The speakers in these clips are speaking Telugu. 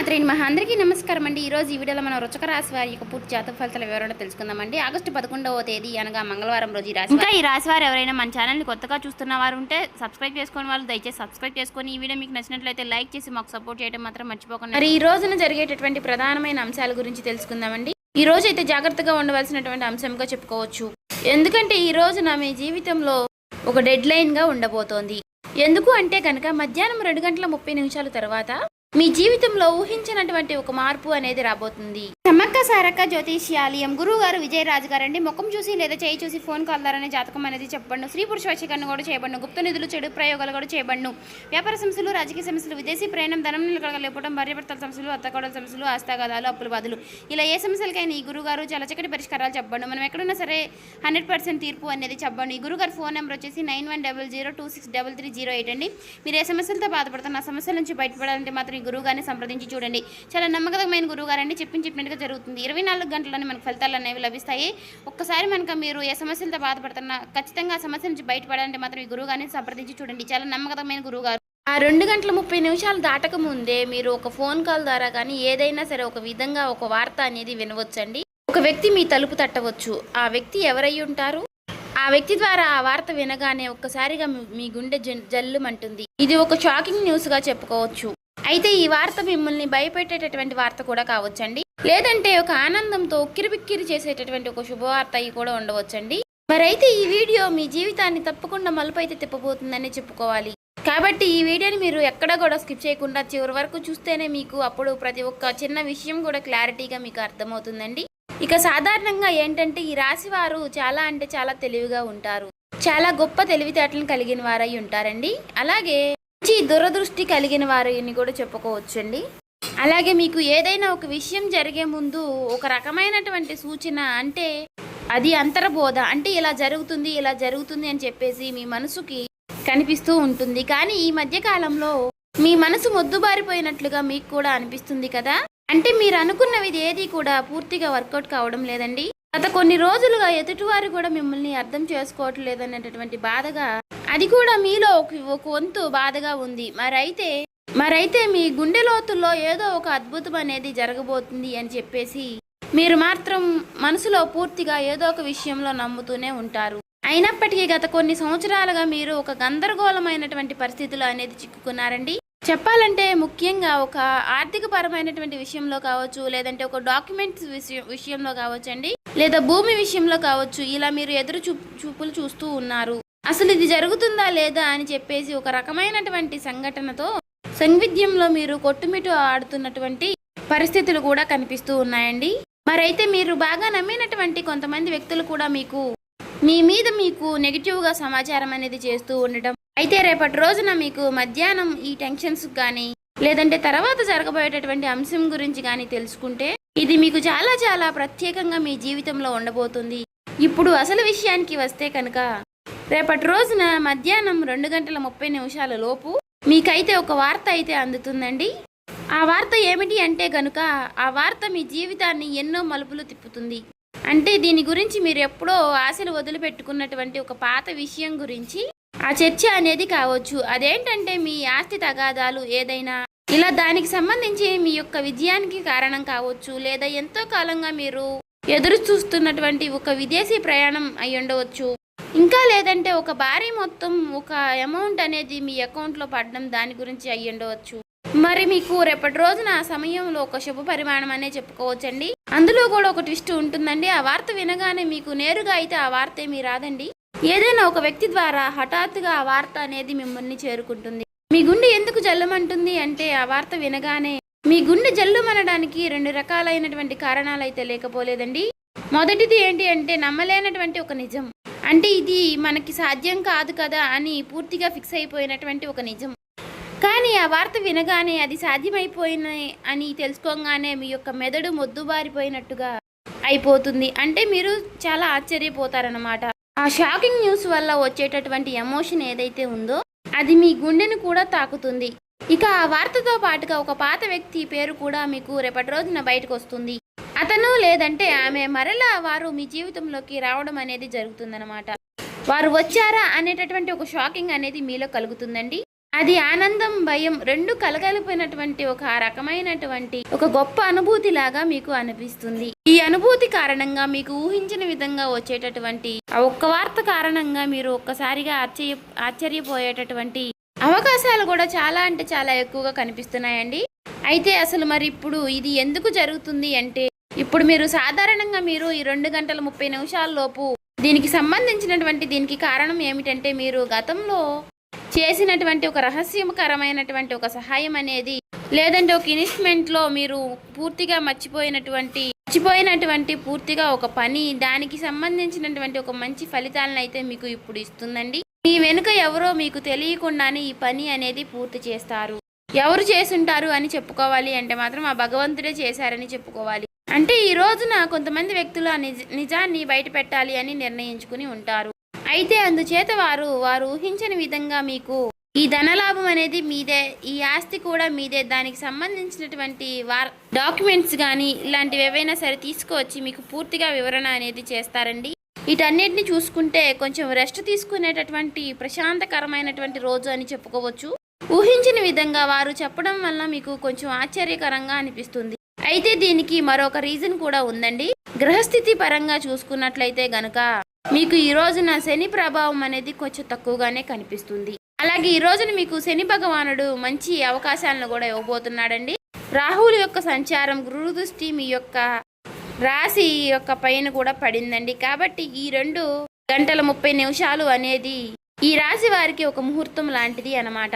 శ్రీమాత్రే నమః. అందరికీ నమస్కారం అండి. ఈరోజు ఈ వీడియోలో మనం వృశ్చిక రాశి వారి యొక్క పూర్తి జాతక ఫలితాల వివరణ తెలుసుకుందామండి. ఆగస్టు 11వ తేదీ అనగా మంగళవారం రోజు ఈ రాశి వారు ఎవరైనా మన ఛానల్ని కొత్తగా చూస్తున్న వారు ఉంటే సబ్స్క్రైబ్ చేసుకుని వాళ్ళు దయచేసి సబ్స్క్రైబ్ చేసుకొని ఈ వీడియో మీకు నచ్చినట్లయితే లైక్ చేసి మాకు సపోర్ట్ చేయడం మాత్రం మర్చిపోకండి. మరి ఈ రోజున జరిగేటటువంటి ప్రధానమైన అంశాల గురించి తెలుసుకుందామండి. ఈ రోజు అయితే జాగ్రత్తగా ఉండవలసినటువంటి అంశంగా చెప్పుకోవచ్చు. ఎందుకంటే ఈ రోజున మీ జీవితంలో ఒక డెడ్ లైన్గా ఉండబోతోంది. ఎందుకు అంటే కనుక మధ్యాహ్నం 2:30 తర్వాత మీ జీవితంలో ఊహించినటువంటి ఒక మార్పు అనేది రాబోతుంది. సమ్మక్క సారక్క జ్యోతిష్యాలయం గురువు గారు విజయరాజు గారండి. ముఖం చూసి లేదా చేయి చూసి ఫోన్ కాల్ ద్వారానే జాతకం అనేది చెప్పబడును. స్త్రీ పురుష వశీకరణ కూడా చేయబడును. గుప్త నిధులు చెడు ప్రయోగాలు కూడా చేయబడును. వ్యాపార సమస్యలు, రాజకీయ సమస్యలు, విదేశీ ప్రయాణం, ధనం నిలకడలేకపోవడం, భార్యాభర్తల సమస్యలు, అత్తకోడల సమస్యలు, ఆస్తాగాదాలు, అప్పుల బాధలు, ఇలా ఏ సమస్యలకైనా ఈ గురుగారు చాలా చక్కటి పరిష్కారాలు చెప్పబడును. మనం ఎక్కడున్నా సరే 100% తీర్పు అనేది చెప్పబడును. ఈ గురుగారు ఫోన్ నెంబర్ వచ్చేసి 9100263308 అండి. మీరు ఏ సమస్యలతో బాధపడుతున్న ఆ సమస్యల నుంచి బయటపడాలంటే మాత్రం ఈ గురువుగారిని సంప్రదించి చూడండి. చాలా నమ్మకమైన గురువుగారండి. చెప్పినట్టుగా జరుగుతుంది. 24 గంటల్లోనే మనకు ఫలితాలు అనేవి లభిస్తాయి. ఒక్కసారి మనకు మీరు ఏ సమస్యలతో బాధపడుతున్నా ఖచ్చితంగా ఆ సమస్య నుంచి బయటపడాలంటే మాత్రం ఈ గురువుగారిని సంప్రదించి చూడండి. చాలా నమ్మకమైన గురువుగారు. ఆ 2:30 దాటక ముందే మీరు ఒక ఫోన్ కాల్ ద్వారా కానీ ఏదైనా సరే ఒక విధంగా ఒక వార్త అనేది వినవచ్చండి. ఒక వ్యక్తి మీ తలుపు తట్టవచ్చు. ఆ వ్యక్తి ఎవరై ఉంటారు? ఆ వ్యక్తి ద్వారా ఆ వార్త వినగానే ఒక్కసారిగా మీ గుండె జల్లుమంటుంది. ఇది ఒక షాకింగ్ న్యూస్ గా చెప్పుకోవచ్చు. అయితే ఈ వార్త మిమ్మల్ని భయపెట్టేటటువంటి వార్త కూడా కావచ్చండి. లేదంటే ఒక ఆనందంతో ఉక్కిరిబిక్కిరి చేసేటటువంటి ఒక శుభవార్త అయి కూడా ఉండవచ్చండి. మరైతే ఈ వీడియో మీ జీవితాన్ని తప్పకుండా మలుపు అయితే తిప్పబోతుందని చెప్పుకోవాలి. కాబట్టి ఈ వీడియోని మీరు ఎక్కడ కూడా స్కిప్ చేయకుండా చివరి వరకు చూస్తేనే మీకు అప్పుడు ప్రతి ఒక్క చిన్న విషయం కూడా క్లారిటీగా మీకు అర్థమవుతుందండి. ఇక సాధారణంగా ఏంటంటే ఈ రాశి వారు చాలా అంటే చాలా తెలివిగా ఉంటారు. చాలా గొప్ప తెలివితేటలను కలిగిన వారై ఉంటారండి. అలాగే మంచి దురదృష్టి కలిగిన వారిని కూడా చెప్పుకోవచ్చండి. అలాగే మీకు ఏదైనా ఒక విషయం జరిగే ముందు ఒక రకమైనటువంటి సూచన, అంటే అది అంతర్బోధ, అంటే ఇలా జరుగుతుంది అని చెప్పేసి మీ మనసుకి కనిపిస్తూ ఉంటుంది. కానీ ఈ మధ్య కాలంలో మీ మనసు మొద్దుబారిపోయినట్లుగా మీకు కూడా అనిపిస్తుంది కదా. అంటే మీరు అనుకున్నవి ఏది కూడా పూర్తిగా వర్కౌట్ కావడం లేదండి. గత కొన్ని రోజులుగా ఎదుటివారు కూడా మిమ్మల్ని అర్థం చేసుకోవటం లేదనేటటువంటి బాధగా, అది కూడా మీలో ఒక వంతు బాధగా ఉంది. మరైతే మీ గుండె లోతుల్లో ఏదో ఒక అద్భుతం అనేది జరగబోతుంది అని చెప్పేసి మీరు మాత్రం మనసులో పూర్తిగా ఏదో ఒక విషయంలో నమ్ముతూనే ఉంటారు. అయినప్పటికీ గత కొన్ని సంవత్సరాలుగా మీరు ఒక గందరగోళమైనటువంటి పరిస్థితులు అనేది చిక్కుకున్నారండి. చెప్పాలంటే ముఖ్యంగా ఒక ఆర్థిక పరమైనటువంటి విషయంలో కావచ్చు, లేదంటే ఒక డాక్యుమెంట్స్ విషయంలో కావచ్చండి, లేదా భూమి విషయంలో కావచ్చు. ఇలా మీరు ఎదురు చూపులు చూస్తూ ఉన్నారు. అసలు ఇది జరుగుతుందా లేదా అని చెప్పేసి ఒక రకమైనటువంటి సంఘటనతో సంవిధ్యంలో మీరు కొట్టుమిట్టు ఆడుతున్నటువంటి పరిస్థితులు కూడా కనిపిస్తూ ఉన్నాయండి. మరైతే మీరు బాగా నమ్మినటువంటి కొంతమంది వ్యక్తులు కూడా మీ మీద నెగిటివ్గా సమాచారం అనేది చేస్తూ ఉండటం. అయితే రేపటి రోజున మీకు మధ్యాహ్నం ఈ టెన్షన్స్ కానీ, లేదంటే తర్వాత జరగబోయేటటువంటి అంశం గురించి కానీ తెలుసుకుంటే ఇది మీకు చాలా చాలా ప్రత్యేకంగా మీ జీవితంలో ఉండబోతుంది. ఇప్పుడు అసలు విషయానికి వస్తే కనుక రేపటి రోజున మధ్యాహ్నం 2:30 లోపు మీకైతే ఒక వార్త అయితే అందుతుందండి. ఆ వార్త ఏమిటి అంటే కనుక ఆ వార్త మీ జీవితాన్ని ఎన్నో మలుపులు తిప్పుతుంది. అంటే దీని గురించి మీరు ఎప్పుడో ఆశలు వదిలిపెట్టుకున్నటువంటి ఒక పాత విషయం గురించి ఆ చర్చ అనేది కావచ్చు. అదేంటంటే మీ ఆస్తి తగాదాలు ఏదైనా, ఇలా దానికి సంబంధించి మీ యొక్క విజయానికి కారణం కావచ్చు, లేదా ఎంతో కాలంగా మీరు ఎదురు చూస్తున్నటువంటి ఒక విదేశీ ప్రయాణం అయి ఉండవచ్చు. ఇంకా లేదంటే ఒక భారీ మొత్తం ఒక అమౌంట్ అనేది మీ అకౌంట్లో పడడం, దాని గురించి అయ్యి ఉండవచ్చు. మరి మీకు రేపటి రోజున ఆ సమయంలో ఒక శుభ పరిమాణం అనే చెప్పుకోవచ్చండి. అందులో కూడా ఒక ట్విస్ట్ ఉంటుందండి. ఆ వార్త వినగానే మీకు నేరుగా అయితే ఆ వార్త ఏమీ రాదండి. ఏదైనా ఒక వ్యక్తి ద్వారా హఠాత్తుగా ఆ వార్త అనేది మిమ్మల్ని చేరుకుంటుంది. మీ గుండె ఎందుకు జల్లుమంటుంది అంటే ఆ వార్త వినగానే మీ గుండె జల్లుమనడానికి 2 రకాలైనటువంటి కారణాలు అయితే లేకపోలేదండి. మొదటిది ఏంటి అంటే నమ్మలేనటువంటి ఒక నిజం. అంటే ఇది మనకి సాధ్యం కాదు కదా అని పూర్తిగా ఫిక్స్ అయిపోయినటువంటి ఒక నిజం. కానీ ఆ వార్త వినగానే అది సాధ్యమైపోయిన అని తెలుసుకోగానే మీ యొక్క మెదడు మొద్దుబారిపోయినట్టుగా అయిపోతుంది. అంటే మీరు చాలా ఆశ్చర్యపోతారన్నమాట. ఆ షాకింగ్ న్యూస్ వల్ల వచ్చేటటువంటి ఎమోషన్ ఏదైతే ఉందో అది మీ గుండెను కూడా తాకుతుంది. ఇక ఆ వార్తతో పాటుగా ఒక పాత వ్యక్తి పేరు కూడా మీకు రేపటి రోజున బయటకు వస్తుంది. అతను లేదంటే ఆమె మరలా వారు మీ జీవితంలోకి రావడం అనేది జరుగుతుందన్నమాట. వారు వచ్చారా అనేటటువంటి ఒక షాకింగ్ అనేది మీలో కలుగుతుందండి. అది ఆనందం, భయం రెండు కలగలిపినటువంటి ఒక రకమైనటువంటి ఒక గొప్ప అనుభూతి లాగా మీకు అనిపిస్తుంది. ఈ అనుభూతి కారణంగా మీకు ఊహించిన విధంగా వచ్చేటటువంటి ఆ ఒక్క వార్త కారణంగా మీరు ఒక్కసారిగా ఆశ్చర్యపోయేటటువంటి అవకాశాలు కూడా చాలా అంటే చాలా ఎక్కువగా కనిపిస్తున్నాయండి. అయితే అసలు మరి ఇప్పుడు ఇది ఎందుకు జరుగుతుంది అంటే, ఇప్పుడు మీరు సాధారణంగా మీరు ఈ 2 గంటల 30 నిమిషాల లోపు దీనికి సంబంధించినటువంటి దీనికి కారణం ఏమిటంటే, మీరు గతంలో చేసినటువంటి ఒక రహస్యకరమైనటువంటి ఒక సహాయం అనేది, లేదంటే ఒక ఇన్వెస్ట్మెంట్లో మీరు పూర్తిగా మర్చిపోయినటువంటి పూర్తిగా ఒక పని, దానికి సంబంధించినటువంటి ఒక మంచి ఫలితాలను అయితే మీకు ఇప్పుడు ఇస్తుందండి. మీ వెనుక ఎవరో మీకు తెలియకుండానే ఈ పని అనేది పూర్తి చేస్తారు. ఎవరు చేసుంటారు అని చెప్పుకోవాలి అంటే మాత్రం ఆ భగవంతుడే చేశారని చెప్పుకోవాలి. అంటే ఈ రోజున కొంతమంది వ్యక్తులు ఆ నిజాన్ని బయట పెట్టాలి అని నిర్ణయించుకుని ఉంటారు. అయితే అందుచేత వారు ఊహించని విధంగా మీకు ఈ ధనలాభం అనేది మీదే, ఈ ఆస్తి కూడా మీదే, దానికి సంబంధించినటువంటి డాక్యుమెంట్స్ కానీ ఇలాంటివి ఏవైనా సరే తీసుకువచ్చి మీకు పూర్తిగా వివరణ అనేది చేస్తారండి. వీటన్నిటిని చూసుకుంటే కొంచెం రెస్ట్ తీసుకునేటటువంటి ప్రశాంతకరమైనటువంటి రోజు అని చెప్పుకోవచ్చు. ఊహించిన విధంగా వారు చెప్పడం వల్ల మీకు కొంచెం ఆశ్చర్యకరంగా అనిపిస్తుంది. అయితే దీనికి మరొక రీజన్ కూడా ఉందండి. గ్రహస్థితి పరంగా చూసుకున్నట్లయితే గనుక మీకు ఈ రోజున శని ప్రభావం అనేది కొంచెం తక్కువగానే కనిపిస్తుంది. అలాగే ఈ రోజున మీకు శని భగవానుడు మంచి అవకాశాలను కూడా ఇవ్వబోతున్నాడండి. రాహువుల యొక్క సంచారం, గురు దృష్టి మీ యొక్క రాశి యొక్క పైన కూడా పడిందండి. కాబట్టి ఈ 2 గంటల 30 నిమిషాలు అనేది ఈ రాశి వారికి ఒక ముహూర్తం లాంటిది అన్నమాట.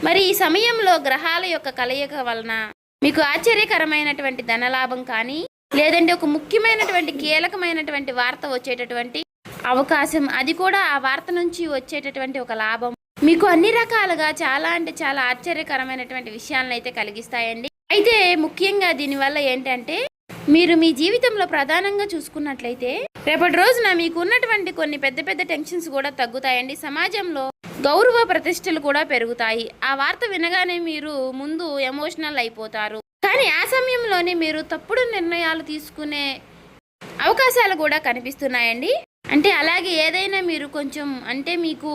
మరి ఈ సమయంలో గ్రహాల యొక్క కలయిక వలన మీకు ఆశ్చర్యకరమైనటువంటి ధనలాభం కానీ, లేదంటే ఒక ముఖ్యమైనటువంటి కీలకమైనటువంటి వార్త వచ్చేటటువంటి అవకాశం, అది కూడా ఆ వార్త నుంచి వచ్చేటటువంటి ఒక లాభం మీకు అన్ని రకాలుగా చాలా అంటే చాలా ఆశ్చర్యకరమైనటువంటి విషయాలను అయితే కలిగిస్తాయండి. అయితే ముఖ్యంగా దీనివల్ల ఏంటంటే, మీరు మీ జీవితంలో ప్రధానంగా చూసుకున్నట్లయితే రేపటి రోజున మీకు ఉన్నటువంటి కొన్ని పెద్ద పెద్ద టెన్షన్స్ కూడా తగ్గుతాయండి. సమాజంలో గౌరవ ప్రతిష్టలు కూడా పెరుగుతాయి. ఆ వార్త వినగానే మీరు ముందు ఎమోషనల్ అయిపోతారు. కానీ ఆ సమయంలోనే మీరు తప్పుడు నిర్ణయాలు తీసుకునే అవకాశాలు కూడా కనిపిస్తున్నాయండి. అంటే అలాగే ఏదైనా మీరు కొంచెం అంటే మీకు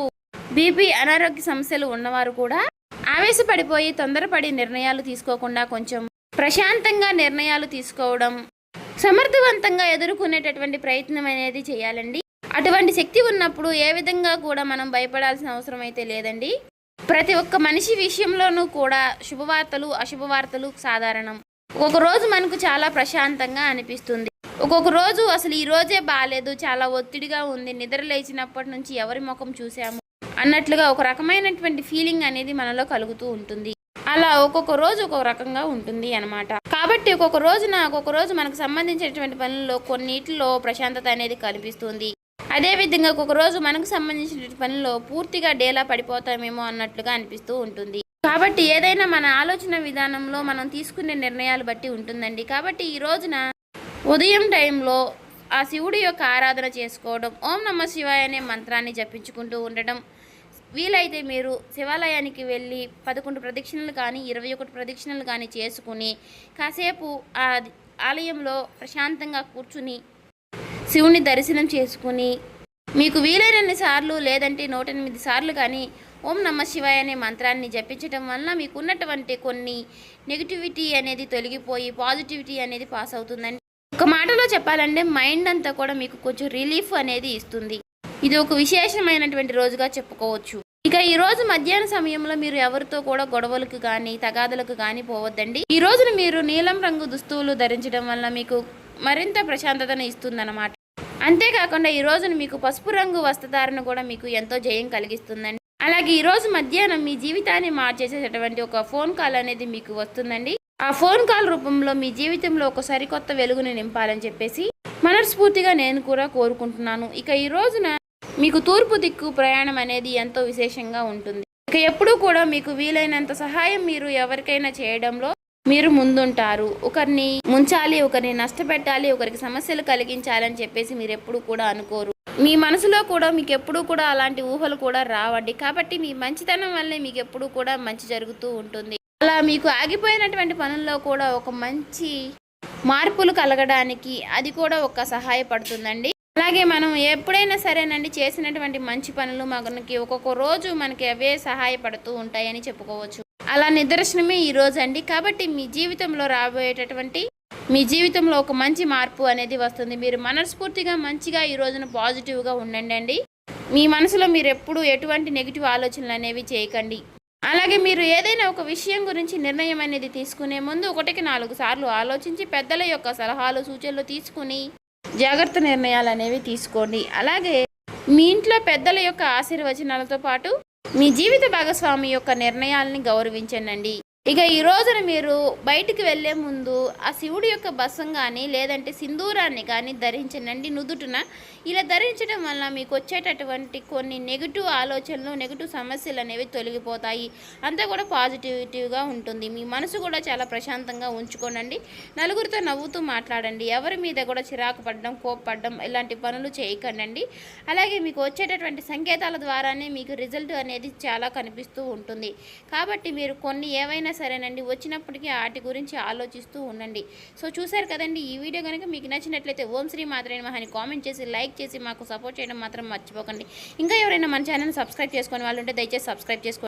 బీపీ అనారోగ్య సమస్యలు ఉన్నవారు కూడా ఆవేశపడిపోయి తొందరపడి నిర్ణయాలు తీసుకోకుండా కొంచెం ప్రశాంతంగా నిర్ణయాలు తీసుకోవడం, సమర్థవంతంగా ఎదుర్కొనేటటువంటి ప్రయత్నం అనేది చేయాలండి. అటువంటి శక్తి ఉన్నప్పుడు ఏ విధంగా కూడా మనం భయపడాల్సిన అవసరం అయితే లేదండి. ప్రతి ఒక్క మనిషి విషయంలోనూ కూడా శుభవార్తలు అశుభవార్తలు సాధారణం. ఒక్కొక్క రోజు మనకు చాలా ప్రశాంతంగా అనిపిస్తుంది, ఒక్కొక్క రోజు అసలు ఈ రోజే బాగాలేదు, చాలా ఒత్తిడిగా ఉంది, నిద్ర లేచినప్పటి నుంచి ఎవరి ముఖం చూసాము అన్నట్లుగా ఒక రకమైనటువంటి ఫీలింగ్ అనేది మనలో కలుగుతూ ఉంటుంది. అలా ఒక్కొక్క రోజు ఒక్కొక్క రకంగా ఉంటుంది అన్నమాట. కాబట్టి ఒక్కొక్క రోజు మనకు సంబంధించినటువంటి పనుల్లో కొన్నిటిలో ప్రశాంతత అనేది కనిపిస్తుంది. అదేవిధంగా ఒక్కొక్క రోజు మనకు సంబంధించిన పనుల్లో పూర్తిగా డేలా పడిపోతామేమో అన్నట్లుగా అనిపిస్తూ ఉంటుంది. కాబట్టి ఏదైనా మన ఆలోచన విధానంలో మనం తీసుకునే నిర్ణయాలు బట్టి ఉంటుందండి. కాబట్టి ఈ రోజున ఉదయం టైంలో ఆ శివుడి యొక్క ఆరాధన చేసుకోవడం, ఓం నమః శివాయ అనే మంత్రాన్ని జపించుకుంటూ ఉండడం, వీలైతే మీరు శివాలయానికి వెళ్ళి 11 ప్రదక్షిణలు కానీ 21 ప్రదక్షిణలు కానీ చేసుకుని కాసేపు ఆ ఆలయంలో ప్రశాంతంగా కూర్చుని శివుని దర్శనం చేసుకుని మీకు వీలైనన్ని సార్లు లేదంటే 108 సార్లు కానీ ఓం నమః శివాయ అనే మంత్రాన్ని జపించడం వల్ల మీకు ఉన్నటువంటి కొన్ని నెగిటివిటీ అనేది తొలగిపోయి పాజిటివిటీ అనేది పాస్ అవుతుందండి. ఒక మాటలో చెప్పాలంటే మైండ్ అంతా కూడా మీకు కొంచెం రిలీఫ్ అనేది ఇస్తుంది. ఇది ఒక విశేషమైనటువంటి రోజుగా చెప్పుకోవచ్చు. ఇక ఈ రోజు మధ్యాహ్న సమయంలో మీరు ఎవరితో కూడా గొడవలకు కానీ తగాదలకు కానీ పోవద్దండి. ఈ రోజున మీరు నీలం రంగు దుస్తువులు ధరించడం వల్ల మీకు మరింత ప్రశాంతతను ఇస్తుందన్నమాట. అంతేకాకుండా ఈ రోజున మీకు పసుపు రంగు వస్త్రధారణ కూడా మీకు ఎంతో జయం కలిగిస్తుందండి. అలాగే ఈ రోజు మధ్యాహ్నం మీ జీవితాన్ని మార్చేసేటటువంటి ఒక ఫోన్ కాల్ అనేది మీకు వస్తుందండి. ఆ ఫోన్ కాల్ రూపంలో మీ జీవితంలో ఒక సరికొత్త వెలుగుని నింపాలని చెప్పేసి మనస్ఫూర్తిగా నేను కూడా కోరుకుంటున్నాను. ఇక ఈ రోజున మీకు తూర్పు దిక్కు ప్రయాణం అనేది ఎంతో విశేషంగా ఉంటుంది. ఇక ఎప్పుడూ కూడా మీకు వీలైనంత సహాయం మీరు ఎవరికైనా చేయడంలో మీరు ముందుంటారు. ఒకరిని ముంచాలి, ఒకరిని నష్టపెట్టాలి, ఒకరికి సమస్యలు కలిగించాలని చెప్పేసి మీరు ఎప్పుడు కూడా అనుకోరు. మీ మనసులో కూడా మీకు ఎప్పుడూ కూడా అలాంటి ఊహలు కూడా రావండి. కాబట్టి మీ మంచితనం వల్లే మీకు ఎప్పుడూ కూడా మంచి జరుగుతూ ఉంటుంది. అలా మీకు ఆగిపోయినటువంటి పనుల్లో కూడా ఒక మంచి మార్పులు కలగడానికి అది కూడా ఒక సహాయపడుతుందండి. అలాగే మనం ఎప్పుడైనా సరేనండి చేసినటువంటి మంచి పనులు మనకి ఒక్కొక్క రోజు మనకి అవే సహాయపడుతూ ఉంటాయని చెప్పుకోవచ్చు. అలా నిదర్శనమే ఈ రోజు అండి. కాబట్టి మీ జీవితంలో రాబోయేటటువంటి మీ జీవితంలో ఒక మంచి మార్పు అనేది వస్తుంది. మీరు మనస్ఫూర్తిగా మంచిగా ఈ రోజున పాజిటివ్గా ఉండండి. మీ మనసులో మీరు ఎప్పుడు ఎటువంటి నెగిటివ్ ఆలోచనలు అనేవి చేయకండి. అలాగే మీరు ఏదైనా ఒక విషయం గురించి నిర్ణయం అనేది తీసుకునే ముందు 1కి 4 సార్లు ఆలోచించి పెద్దల యొక్క సలహాలు సూచనలు తీసుకుని జాగ్రత్త నిర్ణయాలు అనేవి తీసుకోండి. అలాగే మీ ఇంట్లో పెద్దల యొక్క ఆశీర్వచనాలతో పాటు మీ జీవిత భాగస్వామి యొక్క నిర్ణయాలని గౌరవించండి. ఇక ఈ రోజున మీరు బయటికి వెళ్ళే ముందు ఆ శివుడి యొక్క బసం కానీ లేదంటే సింధూరాన్ని కానీ ధరించండి నుదుటిన. ఇలా ధరించడం వల్ల మీకు వచ్చేటటువంటి కొన్ని నెగిటివ్ ఆలోచనలు నెగిటివ్ సమస్యలు అనేవి తొలగిపోతాయి. అంతా కూడా పాజిటివిటీగా ఉంటుంది. మీ మనసు కూడా చాలా ప్రశాంతంగా ఉంచుకోనండి. నలుగురితో నవ్వుతూ మాట్లాడండి. ఎవరి మీద కూడా చిరాకు పడడం కోప్పడడం ఇలాంటి పనులు చేయకండి. అలాగే మీకు వచ్చేటటువంటి సంకేతాల ద్వారానే మీకు రిజల్ట్ అనేది చాలా కనిపిస్తూ ఉంటుంది. కాబట్టి మీరు కొన్ని ఏవైనా సరేనండి వచ్చినప్పటికీ వాటి గురించి ఆలోచిస్తూ ఉండండి. సో చూసారు కదండి, ఈ వీడియో కనుక మీకు నచ్చినట్లయితే ఓం శ్రీ మాత్రే నమః అని కామెంట్ చేసి లైక్ చేసి మాకు సపోర్ట్ చేయడం మాత్రం మర్చిపోకండి. ఇంకా ఎవరైనా మన ఛానల్ సబ్స్క్రైబ్ చేసుకునే వాళ్ళు ఉంటే దయచేసి సబ్స్క్రైబ్ చేసుకోండి.